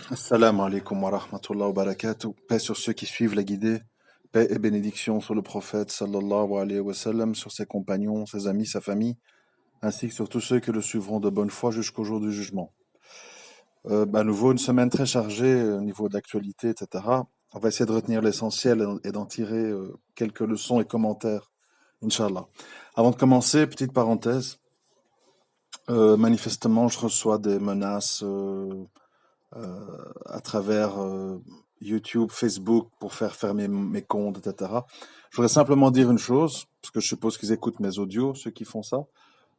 Assalamu alaikum wa rahmatullahi wa barakatuh. Paix sur ceux qui suivent la guidée. Paix et bénédiction sur le prophète sallallahu alayhi wa sallam, sur ses compagnons, ses amis, sa famille, ainsi que sur tous ceux qui le suivront de bonne foi jusqu'au jour du jugement. À nouveau, une semaine très chargée au niveau d'actualité, etc. On va essayer de retenir l'essentiel et d'en tirer quelques leçons et commentaires, Inch'Allah. Avant de commencer, petite parenthèse. Manifestement, je reçois des menaces à travers YouTube, Facebook pour faire fermer mes comptes, etc. Je voudrais simplement dire une chose, parce que je suppose qu'ils écoutent mes audios, ceux qui font ça.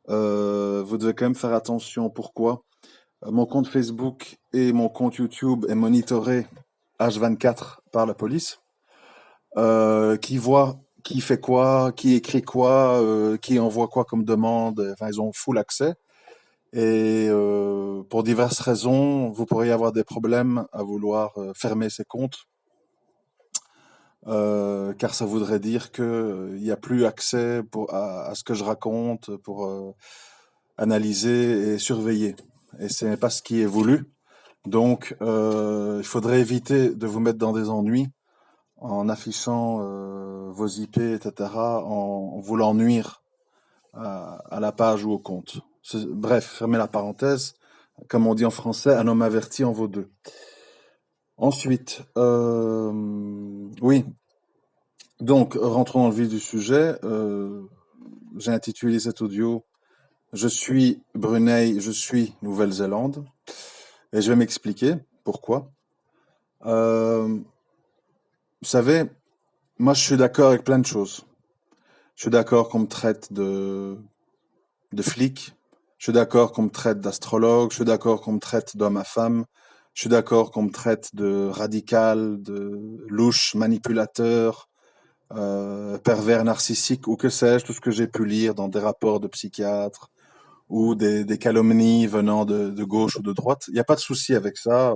Vous devez quand même faire attention. Pourquoi? Mon compte Facebook et mon compte YouTube est monitoré H24 par la police, qui voit qui fait quoi, qui écrit quoi, qui envoie quoi comme demande. Enfin, ils ont full accès. Et pour diverses raisons, vous pourriez avoir des problèmes à vouloir fermer ces comptes, car ça voudrait dire qu'il n'y a plus accès à ce que je raconte pour analyser et surveiller. Et ce n'est pas ce qui est voulu. Donc, il faudrait éviter de vous mettre dans des ennuis en affichant vos IP, etc., en voulant nuire à la page ou au compte. Bref, fermez la parenthèse. Comme on dit en français, un homme averti en vaut deux. Ensuite, oui, donc rentrons dans le vif du sujet. J'ai intitulé cet audio Je suis Brunei, je suis Nouvelle-Zélande. Et je vais m'expliquer pourquoi. Vous savez, moi je suis d'accord avec plein de choses. Je suis d'accord qu'on me traite de flic. Je suis d'accord qu'on me traite d'astrologue. Je suis d'accord qu'on me traite d'homme à femme. Je suis d'accord qu'on me traite de radical, de louche, manipulateur, pervers narcissique ou que sais-je, tout ce que j'ai pu lire dans des rapports de psychiatres ou des calomnies venant de gauche ou de droite. Il n'y a pas de souci avec ça.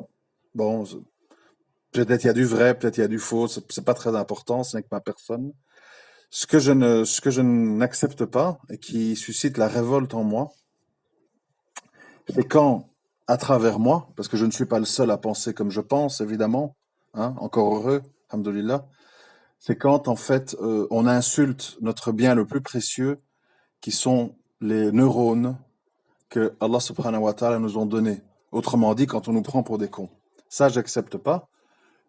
Bon, peut-être il y a du vrai, peut-être il y a du faux. C'est pas très important, ce n'est que ma personne. Ce que je n'accepte pas et qui suscite la révolte en moi, c'est quand, à travers moi, parce que je ne suis pas le seul à penser comme je pense, évidemment, hein, encore heureux, alhamdoulilah, c'est quand, en fait, on insulte notre bien le plus précieux, qui sont les neurones que Allah subhanahu wa ta'ala nous ont donnés. Autrement dit, quand on nous prend pour des cons. Ça, j'accepte pas.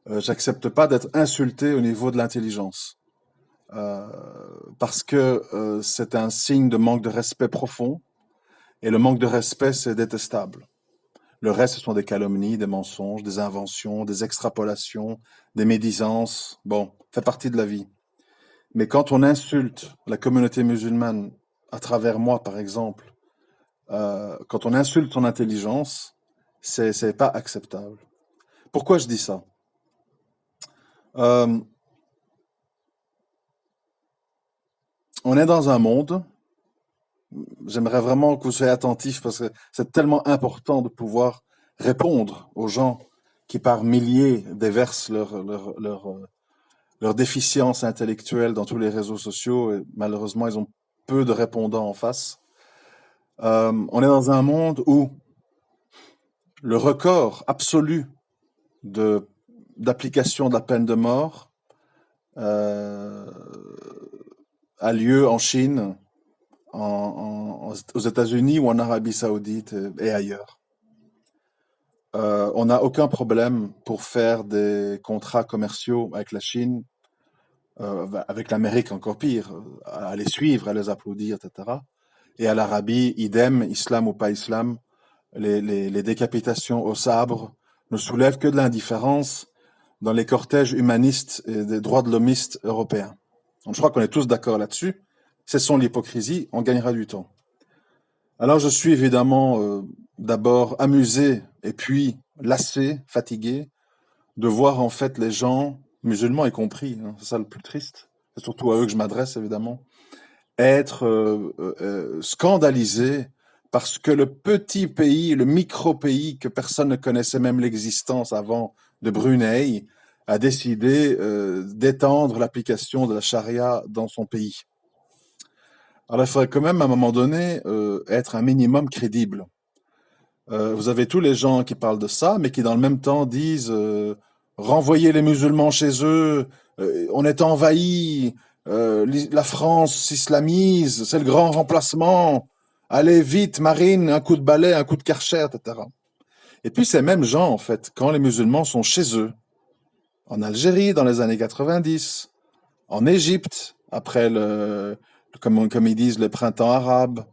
J'accepte pas d'être insulté au niveau de l'intelligence. Parce que c'est un signe de manque de respect profond. Et le manque de respect, c'est détestable. Le reste, ce sont des calomnies, des mensonges, des inventions, des extrapolations, des médisances. Bon, fait partie de la vie. Mais quand on insulte la communauté musulmane à travers moi, par exemple, quand on insulte son intelligence, c'est pas acceptable. Pourquoi je dis ça? On est dans un monde, j'aimerais vraiment que vous soyez attentifs parce que c'est tellement important de pouvoir répondre aux gens qui par milliers déversent leur déficience intellectuelle dans tous les réseaux sociaux et malheureusement ils ont peu de répondants en face. On est dans un monde où le record absolu d'application de la peine de mort euh, a lieu en Chine, aux États-Unis ou en Arabie Saoudite et ailleurs. On n'a aucun problème pour faire des contrats commerciaux avec la Chine, avec l'Amérique encore pire, à les suivre, à les applaudir, etc. Et à l'Arabie, idem, islam ou pas islam, les décapitations au sabre ne soulèvent que de l'indifférence dans les cortèges humanistes et des droits de l'hommistes européens. Donc je crois qu'on est tous d'accord là-dessus. Cessons l'hypocrisie, on gagnera du temps. Alors je suis évidemment d'abord amusé et puis lassé, fatigué de voir en fait les gens, musulmans y compris, hein, c'est ça le plus triste, c'est surtout à eux que je m'adresse évidemment, être scandalisés parce que le petit pays, le micro-pays que personne ne connaissait même l'existence avant de Brunei, a décidé d'étendre l'application de la charia dans son pays. Alors il faudrait quand même à un moment donné être un minimum crédible. Vous avez tous les gens qui parlent de ça, mais qui dans le même temps disent renvoyer les musulmans chez eux, on est envahi, la France s'islamise, c'est le grand remplacement. Allez vite, Marine, un coup de balai, un coup de Karcher, etc. Et puis ces mêmes gens, en fait, quand les musulmans sont chez eux, en Algérie dans les années 90, en Égypte après comme ils disent, le printemps arabe,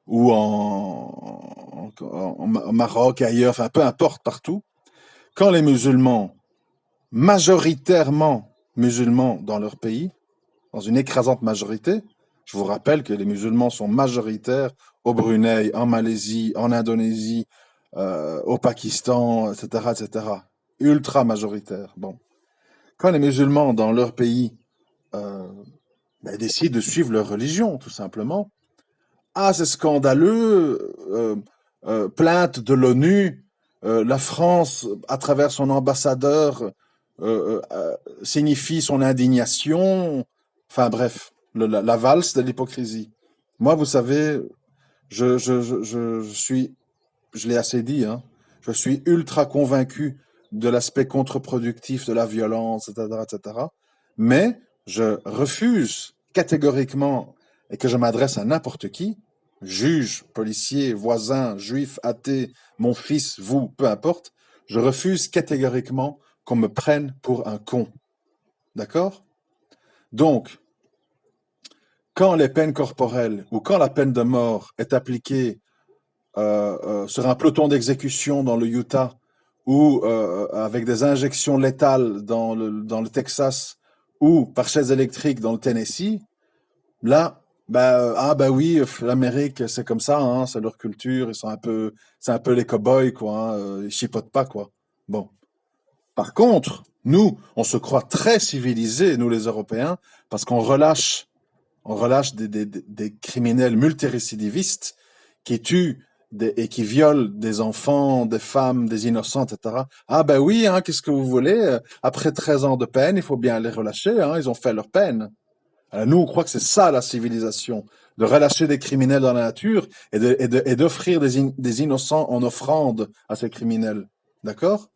ou au Maroc, ailleurs, enfin peu importe, partout, quand les musulmans, majoritairement musulmans dans leur pays, dans une écrasante majorité, je vous rappelle que les musulmans sont majoritaires au Brunei, en Malaisie, en Indonésie, au Pakistan, etc., etc. Ultra majoritaires. Bon. Quand les musulmans dans leur pays décident de suivre leur religion, tout simplement, ah, c'est scandaleux, plainte de l'ONU, la France, à travers son ambassadeur, signifie son indignation, enfin bref, la valse de l'hypocrisie. Moi, vous savez, je suis, je l'ai assez dit, hein, je suis ultra convaincu de l'aspect contre-productif de la violence, etc., etc. Mais je refuse catégoriquement, et que je m'adresse à n'importe qui, juge, policier, voisin, juif, athée, mon fils, vous, peu importe, je refuse catégoriquement qu'on me prenne pour un con. D'accord? Donc, quand les peines corporelles ou quand la peine de mort est appliquée sur un peloton d'exécution dans le Utah ou avec des injections létales dans le Texas ou par chaise électrique dans le Tennessee, là, bah oui, l'Amérique, c'est comme ça, hein, c'est leur culture, c'est un peu les cow-boys, quoi, hein, ils chipotent pas, quoi. Bon. Par contre, nous, on se croit très civilisés, nous les Européens, parce on relâche des criminels multirécidivistes qui tuent et qui violent des enfants, des femmes, des innocents, etc. Ah ben oui, hein, qu'est-ce que vous voulez? Après 13 ans de peine, il faut bien les relâcher, hein, ils ont fait leur peine. Alors nous, on croit que c'est ça la civilisation, de relâcher des criminels dans la nature et d'offrir des innocents en offrande à ces criminels. D'accord?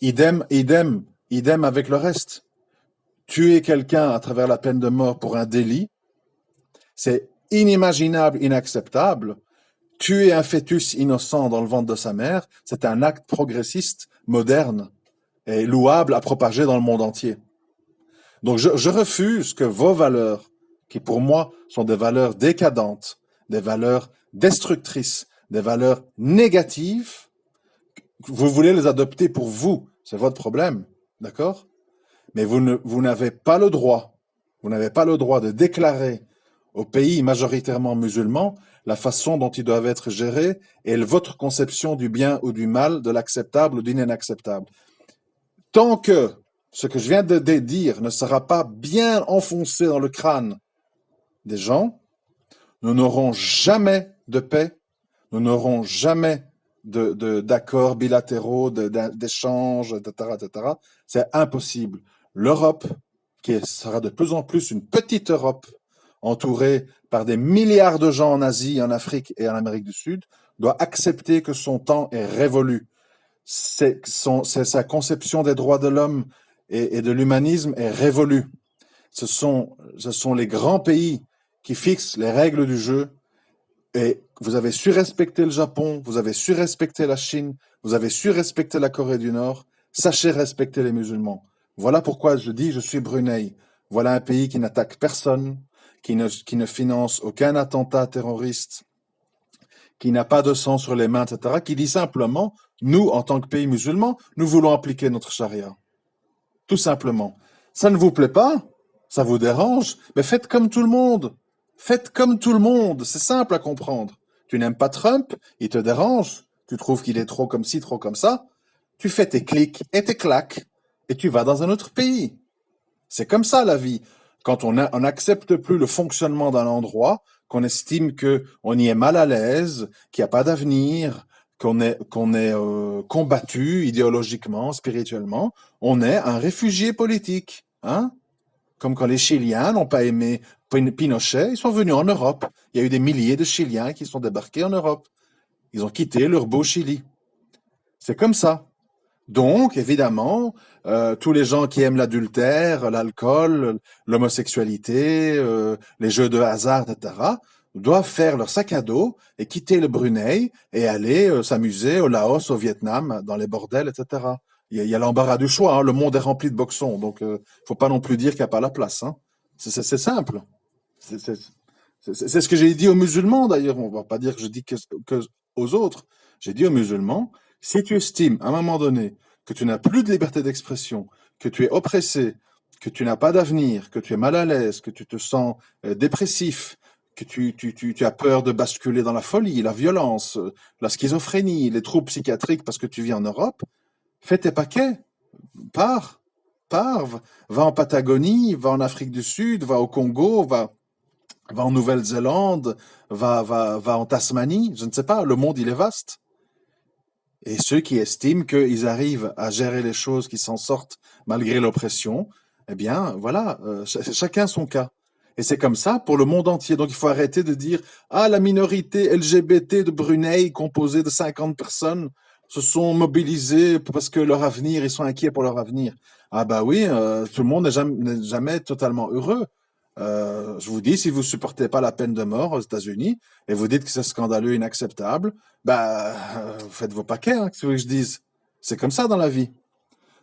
Idem, idem, idem avec le reste. Tuer quelqu'un à travers la peine de mort pour un délit, c'est inimaginable, inacceptable. Tuer un fœtus innocent dans le ventre de sa mère, c'est un acte progressiste, moderne et louable à propager dans le monde entier. Donc je refuse que vos valeurs, qui pour moi sont des valeurs décadentes, des valeurs destructrices, des valeurs négatives, vous voulez les adopter pour vous, c'est votre problème, d'accord? Mais vous n'avez pas le droit, vous n'avez pas le droit de déclarer aux pays majoritairement musulmans la façon dont ils doivent être gérés et votre conception du bien ou du mal, de l'acceptable ou du inacceptable. Tant que ce que je viens de dire ne sera pas bien enfoncé dans le crâne des gens, nous n'aurons jamais de paix, nous n'aurons jamais d'accords bilatéraux, d'échanges, etc., etc. C'est impossible. L'Europe, qui sera de plus en plus une petite Europe, entourée par des milliards de gens en Asie, en Afrique et en Amérique du Sud, doit accepter que son temps est révolu. Sa conception des droits de l'homme et de l'humanisme est révolue. Ce sont les grands pays qui fixent les règles du jeu. Et vous avez su respecter le Japon, vous avez su respecter la Chine, vous avez su respecter la Corée du Nord. Sachez respecter les musulmans. Voilà pourquoi je dis je suis Brunei. Voilà un pays qui n'attaque personne, qui ne finance aucun attentat terroriste, qui n'a pas de sang sur les mains, etc., qui dit simplement, nous, en tant que pays musulman, nous voulons appliquer notre charia. Tout simplement. Ça ne vous plaît pas? Ça vous dérange? Mais faites comme tout le monde. Faites comme tout le monde. C'est simple à comprendre. Tu n'aimes pas Trump? Il te dérange? Tu trouves qu'il est trop comme ci, trop comme ça? Tu fais tes clics et tes claques et tu vas dans un autre pays. C'est comme ça la vie. Quand on n'accepte plus le fonctionnement d'un endroit, qu'on estime qu'on y est mal à l'aise, qu'il n'y a pas d'avenir, qu'on est combattu idéologiquement, spirituellement, on est un réfugié politique. Hein? Comme quand les Chiliens n'ont pas aimé Pinochet, ils sont venus en Europe. Il y a eu des milliers de Chiliens qui sont débarqués en Europe. Ils ont quitté leur beau Chili. C'est comme ça. Donc, évidemment, tous les gens qui aiment l'adultère, l'alcool, l'homosexualité, les jeux de hasard, etc., doivent faire leur sac à dos et quitter le Brunei et aller s'amuser au Laos, au Vietnam, dans les bordels, etc. Il y a l'embarras du choix, hein. Le monde est rempli de boxons, donc faut pas non plus dire qu'il n'y a pas la place, hein. C'est simple. C'est c'est- c'est ce que j'ai dit aux musulmans, d'ailleurs. On va pas dire que je dis que aux autres. J'ai dit aux musulmans, si tu estimes à un moment donné que tu n'as plus de liberté d'expression, que tu es oppressé, que tu n'as pas d'avenir, que tu es mal à l'aise, que tu te sens dépressif, que tu as peur de basculer dans la folie, la violence, la schizophrénie, les troubles psychiatriques parce que tu vis en Europe, fais tes paquets, pars, pars, va en Patagonie, va en Afrique du Sud, va au Congo, va en Nouvelle-Zélande, va en Tasmanie, je ne sais pas, le monde il est vaste. Et ceux qui estiment qu'ils arrivent à gérer les choses, qu'ils s'en sortent malgré l'oppression, eh bien, voilà, chacun son cas. Et c'est comme ça pour le monde entier. Donc il faut arrêter de dire, ah, la minorité LGBT de Brunei, composée de 50 personnes, se sont mobilisés parce que leur avenir, ils sont inquiets pour leur avenir. Ah bah oui, tout le monde n'est jamais totalement heureux. Je vous dis, si vous supportez pas la peine de mort aux États-Unis et vous dites que c'est scandaleux, inacceptable, bah, faites vos paquets, hein, qu'est-ce que je dise. C'est comme ça dans la vie.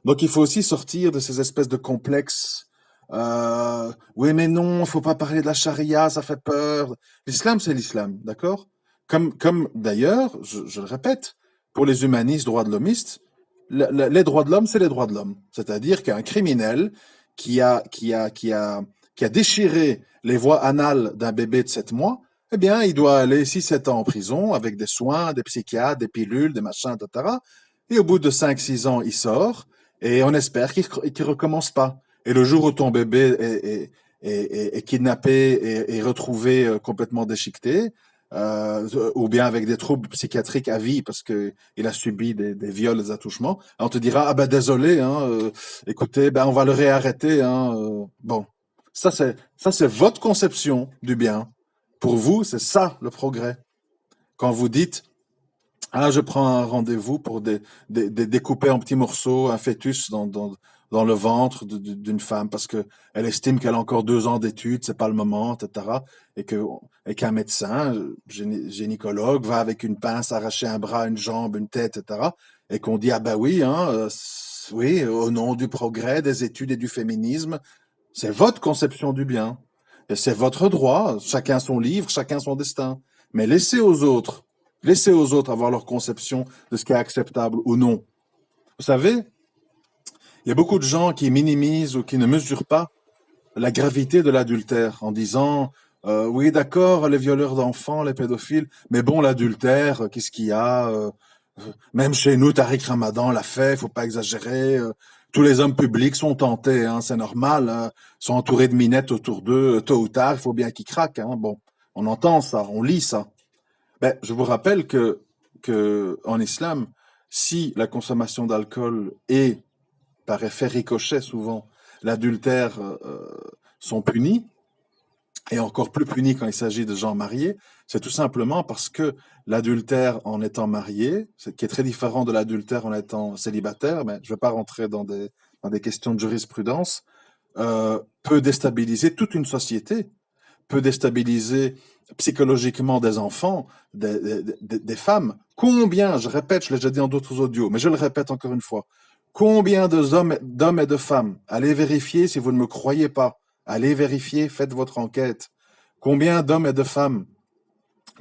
Donc il faut aussi sortir de ces espèces de complexes. Oui, mais non, il faut pas parler de la charia, ça fait peur. L'islam, c'est l'islam, d'accord? Comme d'ailleurs, je le répète, pour les humanistes, droits de l'homiste, les droits de l'homme, c'est les droits de l'homme. C'est-à-dire qu'un criminel qui a, qui a, qui a, qui a déchiré les voies anales d'un bébé de 7 mois, eh bien, il doit aller 6 7 ans en prison avec des soins, des psychiatres, des pilules, des machins, etc. Et au bout de 5 6 ans, il sort et on espère qu'il recommence pas. Et le jour où ton bébé est kidnappé et retrouvé complètement déchiqueté, ou bien avec des troubles psychiatriques à vie parce que il a subi des viols, des attouchements, on te dira ah ben désolé, hein, écoutez, ben on va le réarrêter, hein, bon, ça c'est votre conception du bien. Pour vous, c'est ça le progrès. Quand vous dites ah, je prends un rendez-vous pour découper en petits morceaux un fœtus dans le ventre d'une femme parce que elle estime qu'elle a encore 2 ans d'études, c'est pas le moment, etc. Et que, et qu'un médecin, gynécologue, va avec une pince arracher un bras, une jambe, une tête, etc. Et qu'on dit, ah ben oui, hein, oui, au nom du progrès, des études et du féminisme, c'est votre conception du bien. Et c'est votre droit. Chacun son livre, chacun son destin. Mais laissez aux autres avoir leur conception de ce qui est acceptable ou non. Vous savez, il y a beaucoup de gens qui minimisent ou qui ne mesurent pas la gravité de l'adultère en disant oui, d'accord, les violeurs d'enfants, les pédophiles, mais bon, l'adultère, qu'est-ce qu'il y a même chez nous, Tariq Ramadan l'a fait, faut pas exagérer. Tous les hommes publics sont tentés, hein, c'est normal, hein, sont entourés de minettes autour d'eux, tôt ou tard, il faut bien qu'ils craquent. Hein. Bon, on entend ça, on lit ça. Ben, je vous rappelle que en islam, si la consommation d'alcool et, par effet ricochet souvent, l'adultère sont punis, et encore plus punis quand il s'agit de gens mariés, c'est tout simplement parce que l'adultère en étant marié, qui est très différent de l'adultère en étant célibataire, mais je ne vais pas rentrer dans des questions de jurisprudence, peut déstabiliser toute une société, peut déstabiliser psychologiquement des enfants, des femmes. Combien, je répète, je l'ai déjà dit dans d'autres audios, mais je le répète encore une fois, combien d'hommes et de femmes, allez vérifier si vous ne me croyez pas, allez vérifier, faites votre enquête. Combien d'hommes et de femmes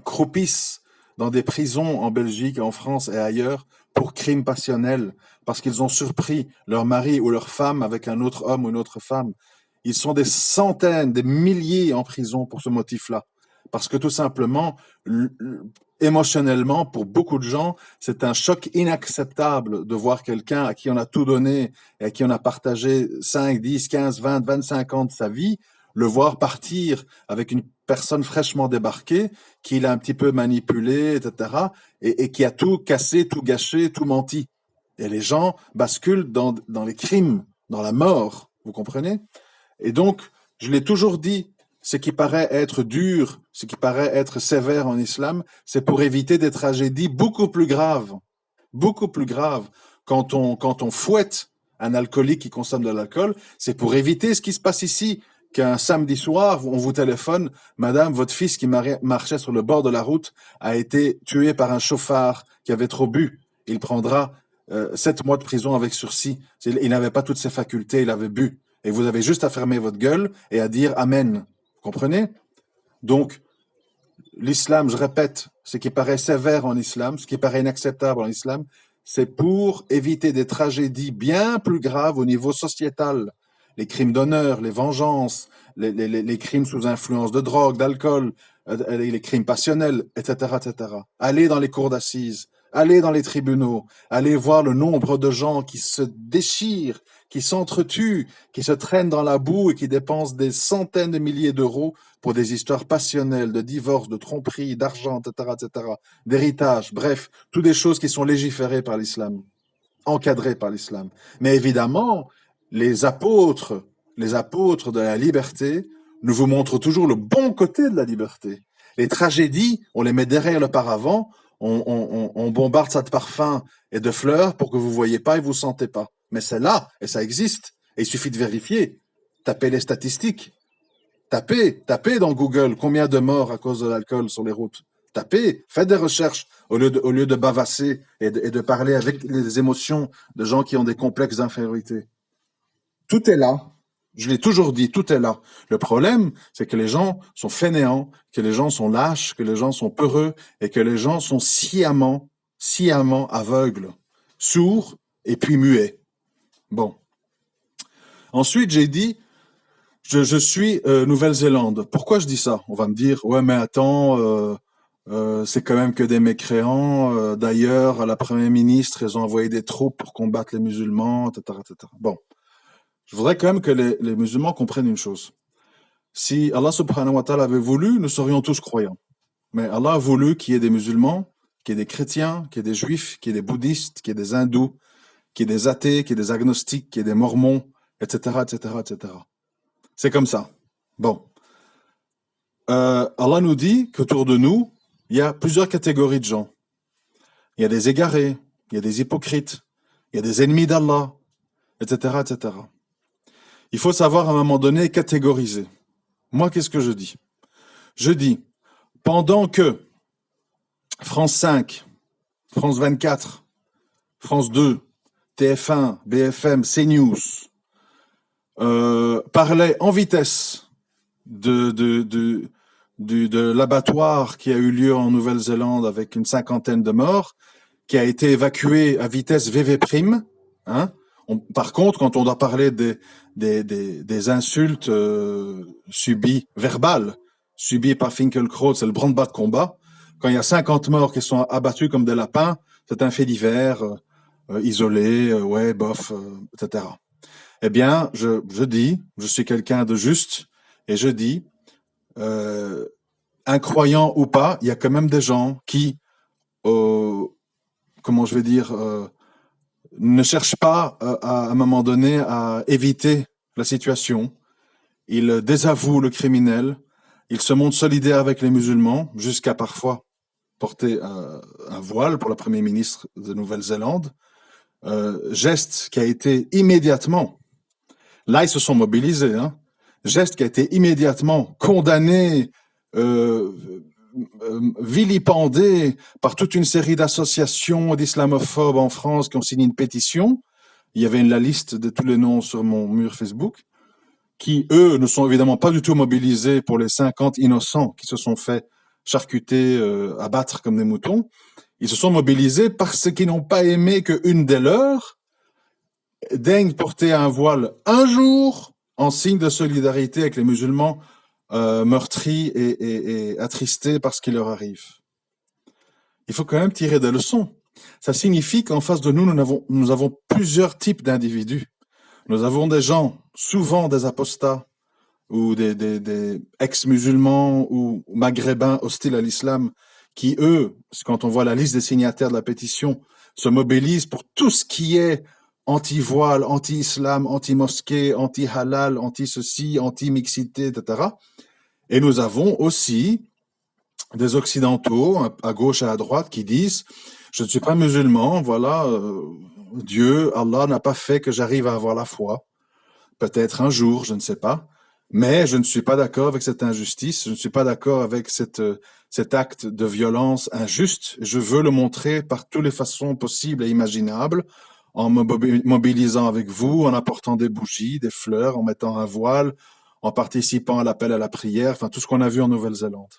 croupissent dans des prisons en Belgique, en France et ailleurs pour crimes passionnels parce qu'ils ont surpris leur mari ou leur femme avec un autre homme ou une autre femme. Ils sont des centaines, des milliers en prison pour ce motif-là. Parce que tout simplement, émotionnellement, pour beaucoup de gens, c'est un choc inacceptable de voir quelqu'un à qui on a tout donné et à qui on a partagé 5, 10, 15, 20, 25 ans de sa vie, le voir partir avec une personne fraîchement débarquée, qui l'a un petit peu manipulé, etc., et qui a tout cassé, tout gâché, tout menti. Et les gens basculent dans les crimes, dans la mort, vous comprenez? Et donc, je l'ai toujours dit, ce qui paraît être dur, ce qui paraît être sévère en islam, c'est pour éviter des tragédies beaucoup plus graves. beaucoup plus grave. Quand on fouette un alcoolique qui consomme de l'alcool, c'est pour éviter ce qui se passe ici, qu'un samedi soir, on vous téléphone, madame, votre fils qui marchait sur le bord de la route a été tué par un chauffard qui avait trop bu. Il prendra 7 mois de prison avec sursis. Il n'avait pas toutes ses facultés, il avait bu. Et vous avez juste à fermer votre gueule et à dire Amen. Vous comprenez? Donc, l'islam, je répète, ce qui paraît sévère en islam, ce qui paraît inacceptable en islam, c'est pour éviter des tragédies bien plus graves au niveau sociétal. Les crimes d'honneur, les vengeances, les crimes sous influence de drogue, d'alcool, les crimes passionnels, etc., etc. Allez dans les cours d'assises, allez dans les tribunaux, allez voir le nombre de gens qui se déchirent, qui s'entretuent, qui se traînent dans la boue et qui dépensent des centaines de milliers d'euros pour des histoires passionnelles, de divorce, de tromperie, d'argent, etc., etc., d'héritage, bref, toutes des choses qui sont légiférées par l'islam, encadrées par l'islam. Mais évidemment, les apôtres de la liberté nous vous montrent toujours le bon côté de la liberté. Les tragédies, on les met derrière le paravent, on bombarde ça de parfums et de fleurs pour que vous ne voyez pas et vous ne sentez pas. Mais c'est là, et ça existe. Et il suffit de vérifier. Tapez les statistiques. Tapez dans Google combien de morts à cause de l'alcool sur les routes. Tapez, faites des recherches au lieu de bavasser et de parler avec les émotions de gens qui ont des complexes d'infériorité. Tout est là. Je l'ai toujours dit, tout est là. Le problème, c'est que les gens sont fainéants, que les gens sont lâches, que les gens sont peureux et que les gens sont sciemment aveugles, sourds et puis muets. Bon. Ensuite, j'ai dit, je suis Nouvelle-Zélande. Pourquoi je dis ça? On va me dire, ouais, mais attends, c'est quand même que des mécréants. D'ailleurs, à la première ministre, ils ont envoyé des troupes pour combattre les musulmans, etc., etc. Bon. Je voudrais quand même que les musulmans comprennent une chose. Si Allah subhanahu wa ta'ala avait voulu, nous serions tous croyants. Mais Allah a voulu qu'il y ait des musulmans, qu'il y ait des chrétiens, qu'il y ait des juifs, qu'il y ait des bouddhistes, qu'il y ait des hindous, qu'il y ait des athées, qu'il y ait des agnostiques, qu'il y ait des mormons, etc., etc., etc. C'est comme ça. Bon. Allah nous dit qu'autour de nous, il y a plusieurs catégories de gens. Il y a des égarés, il y a des hypocrites, il y a des ennemis d'Allah, etc., etc. Il faut savoir à un moment donné catégoriser. Moi, qu'est-ce que je dis? Je dis, pendant que France 5, France 24, France 2, TF1, BFM, CNews parlaient en vitesse de l'abattoir qui a eu lieu en Nouvelle-Zélande avec une 50aine de morts, qui a été évacué à vitesse VV', hein. Par contre, quand on doit parler des insultes subies, verbales, subies par Finkielkraut, c'est le branle-bas de combat. Quand il y a 50 morts qui sont abattus comme des lapins, c'est un fait divers, isolé, ouais, bof, etc. Eh bien, je dis, je suis quelqu'un de juste, et je dis, incroyants ou pas, il y a quand même des gens qui, comment je vais dire, ne cherchent pas à un moment donné à éviter la situation. Ils désavouent le criminel, ils se montrent solidaires avec les musulmans, jusqu'à parfois porter un voile pour la première ministre de Nouvelle-Zélande. Geste qui a été immédiatement, là ils se sont mobilisés, hein, geste qui a été immédiatement condamné, vilipendé par toute une série d'associations d'islamophobes en France qui ont signé une pétition. Il y avait la liste de tous les noms sur mon mur Facebook, qui, eux, ne sont évidemment pas du tout mobilisés pour les 50 innocents qui se sont fait charcuter, abattre comme des moutons. Ils se sont mobilisés parce qu'ils n'ont pas aimé qu'une des leurs daigne porter un voile un jour en signe de solidarité avec les musulmans meurtris et attristés par ce qui leur arrive. Il faut quand même tirer des leçons. Ça signifie qu'en face de nous, nous avons plusieurs types d'individus. Nous avons des gens, souvent des apostats, ou des ex-musulmans ou maghrébins hostiles à l'islam, qui, eux, quand on voit la liste des signataires de la pétition, se mobilisent pour tout ce qui est anti-voile, anti-islam, anti-mosquée, anti-halal, anti-ceci, anti-mixité, etc. Et nous avons aussi des occidentaux, à gauche et à droite, qui disent Je ne suis pas musulman, voilà. Dieu, Allah n'a pas fait que j'arrive à avoir la foi. Peut-être un jour, je ne sais pas. Mais je ne suis pas d'accord avec cette injustice. Je ne suis pas d'accord avec cet acte de violence injuste. Je veux le montrer par toutes les façons possibles et imaginables, en me mobilisant avec vous, en apportant des bougies, des fleurs, en mettant un voile, en participant à l'appel à la prière, enfin tout ce qu'on a vu en Nouvelle-Zélande.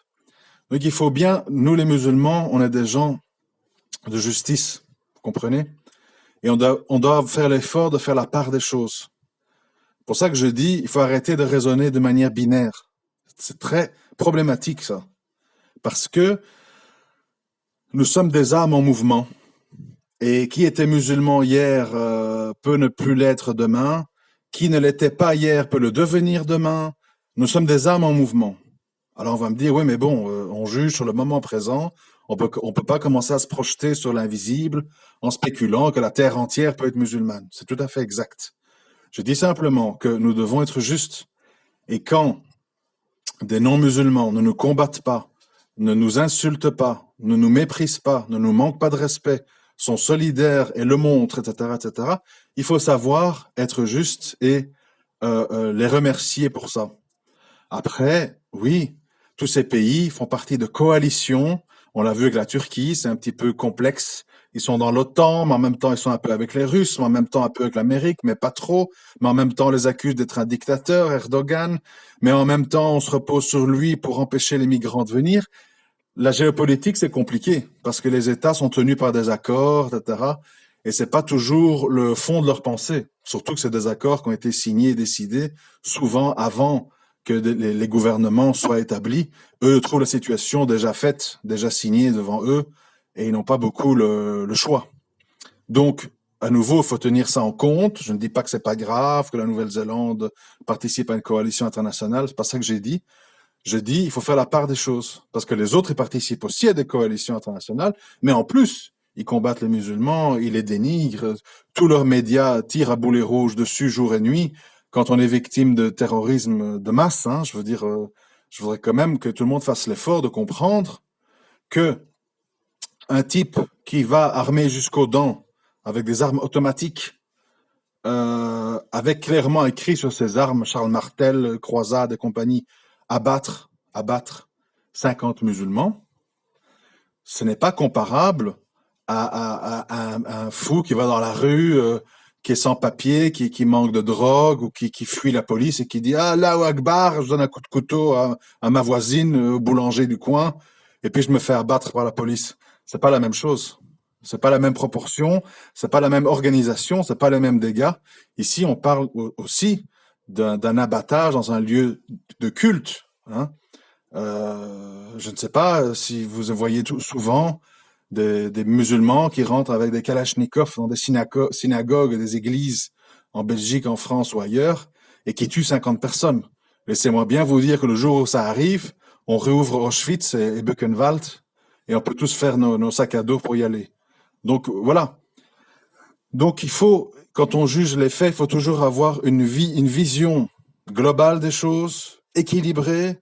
Donc il faut bien, nous les musulmans, on est des gens de justice, vous comprenez? Et on doit faire l'effort de faire la part des choses. C'est pour ça que je dis, il faut arrêter de raisonner de manière binaire. C'est très problématique ça. Parce que nous sommes des âmes en mouvement. Et qui était musulman hier peut ne plus l'être demain. Qui ne l'était pas hier peut le devenir demain. Nous sommes des âmes en mouvement. Alors on va me dire, oui, mais bon, on juge sur le moment présent. On peut pas commencer à se projeter sur l'invisible en spéculant que la terre entière peut être musulmane. C'est tout à fait exact. Je dis simplement que nous devons être justes. Et quand des non-musulmans ne nous combattent pas, ne nous insultent pas, ne nous méprisent pas, ne nous manquent pas de respect, sont solidaires et le montrent, etc., etc., il faut savoir être juste et les remercier pour ça. Après, oui, tous ces pays font partie de coalitions. On l'a vu avec la Turquie, c'est un petit peu complexe. Ils sont dans l'OTAN, mais en même temps, ils sont un peu avec les Russes, mais en même temps, un peu avec l'Amérique, mais pas trop. Mais en même temps, on les accuse d'être un dictateur, Erdogan. Mais en même temps, on se repose sur lui pour empêcher les migrants de venir. La géopolitique, c'est compliqué, parce que les États sont tenus par des accords, etc. Et c'est pas toujours le fond de leur pensée. Surtout que c'est des accords qui ont été signés et décidés souvent avant que les gouvernements soient établis. Eux trouvent la situation déjà faite, déjà signée devant eux, et ils n'ont pas beaucoup le choix. Donc, à nouveau, il faut tenir ça en compte. Je ne dis pas que c'est pas grave que la Nouvelle-Zélande participe à une coalition internationale. C'est pas ça que j'ai dit. Je dis, il faut faire la part des choses. Parce que les autres, ils participent aussi à des coalitions internationales. Mais en plus, ils combattent les musulmans, ils les dénigrent. Tous leurs médias tirent à boulet rouge dessus jour et nuit. Quand on est victime de terrorisme de masse, hein, je veux dire, je voudrais quand même que tout le monde fasse l'effort de comprendre que un type qui va armé jusqu'aux dents avec des armes automatiques, avec clairement écrit sur ses armes Charles Martel, Croisade et compagnie, abattre 50 musulmans, ce n'est pas comparable à un fou qui va dans la rue, qui est sans papier, qui manque de drogue ou qui fuit la police et qui dit ah Allahu Akbar, je donne un coup de couteau à ma voisine, au boulanger du coin, et puis je me fais abattre par la police. C'est pas la même chose. C'est pas la même proportion, c'est pas la même organisation, c'est pas les mêmes dégâts. Ici, on parle aussi d'un abattage dans un lieu de culte. Hein. Je ne sais pas si vous voyez souvent des musulmans qui rentrent avec des kalachnikovs dans des synagogues, des églises en Belgique, en France ou ailleurs, et qui tuent 50 personnes. Laissez-moi bien vous dire que le jour où ça arrive, on réouvre Auschwitz et Buchenwald, et on peut tous faire nos sacs à dos pour y aller. Donc voilà. Donc il faut, quand on juge les faits, il faut toujours avoir une vision globale des choses, équilibrée,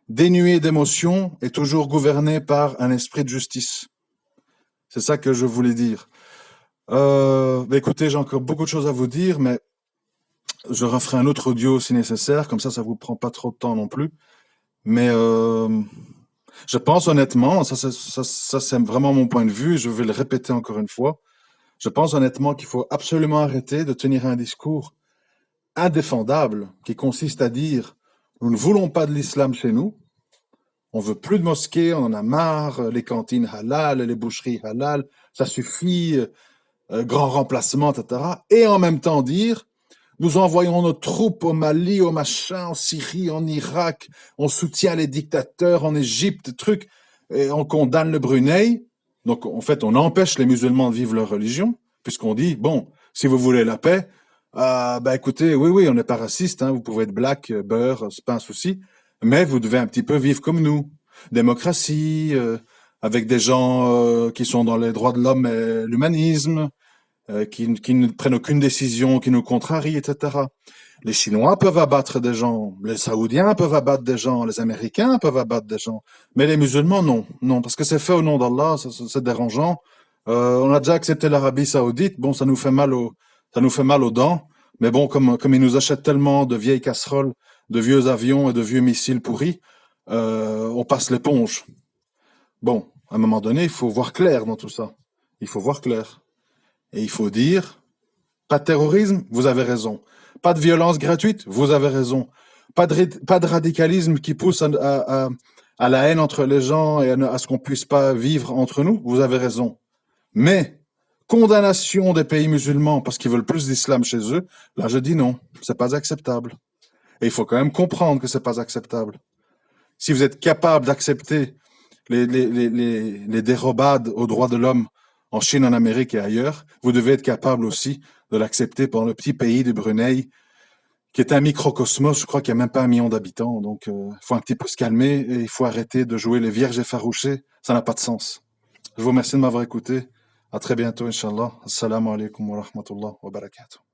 dénuée d'émotions et toujours gouvernée par un esprit de justice. C'est ça que je voulais dire. Écoutez, j'ai encore beaucoup de choses à vous dire, mais je referai un autre audio si nécessaire, comme ça vous prend pas trop de temps non plus. Mais je pense honnêtement, ça c'est vraiment mon point de vue, je vais le répéter encore une fois, je pense honnêtement qu'il faut absolument arrêter de tenir un discours indéfendable qui consiste à dire nous ne voulons pas de l'islam chez nous, on veut plus de mosquées, on en a marre, les cantines halal, les boucheries halal, ça suffit, grand remplacement, etc. Et en même temps dire nous envoyons nos troupes au Mali, au machin, en Syrie, en Irak, on soutient les dictateurs en Égypte, trucs, et on condamne le Brunei. Donc, en fait, on empêche les musulmans de vivre leur religion, puisqu'on dit, bon, si vous voulez la paix, écoutez, oui, on n'est pas raciste, hein, vous pouvez être black, beurre, c'est pas un souci, mais vous devez un petit peu vivre comme nous. Démocratie, avec des gens qui sont dans les droits de l'homme et l'humanisme, qui ne prennent aucune décision, qui nous contrarient, etc. Les Chinois peuvent abattre des gens, les Saoudiens peuvent abattre des gens, les Américains peuvent abattre des gens, mais les musulmans, non. Non, parce que c'est fait au nom d'Allah, c'est dérangeant. On a déjà accepté l'Arabie Saoudite. Bon, ça nous fait mal aux dents. Mais bon, comme ils nous achètent tellement de vieilles casseroles, de vieux avions et de vieux missiles pourris, on passe l'éponge. Bon, à un moment donné, il faut voir clair dans tout ça. Il faut voir clair. Et il faut dire, pas de terrorisme, vous avez raison. Pas de violence gratuite, vous avez raison. Pas de radicalisme qui pousse à la haine entre les gens et à ce qu'on puisse pas vivre entre nous, vous avez raison. Mais condamnation des pays musulmans parce qu'ils veulent plus d'islam chez eux, là je dis non, c'est pas acceptable. Et il faut quand même comprendre que c'est pas acceptable. Si vous êtes capable d'accepter les dérobades aux droits de l'homme en Chine, en Amérique et ailleurs, vous devez être capable aussi de l'accepter pour le petit pays du Brunei, qui est un microcosmos, je crois qu'il n'y a même pas 1 million d'habitants. Donc il faut un petit peu se calmer et il faut arrêter de jouer les vierges effarouchées, ça n'a pas de sens. Je vous remercie de m'avoir écouté. À très bientôt, Inch'Allah. Assalamu alaikum wa rahmatullah wa barakatuh.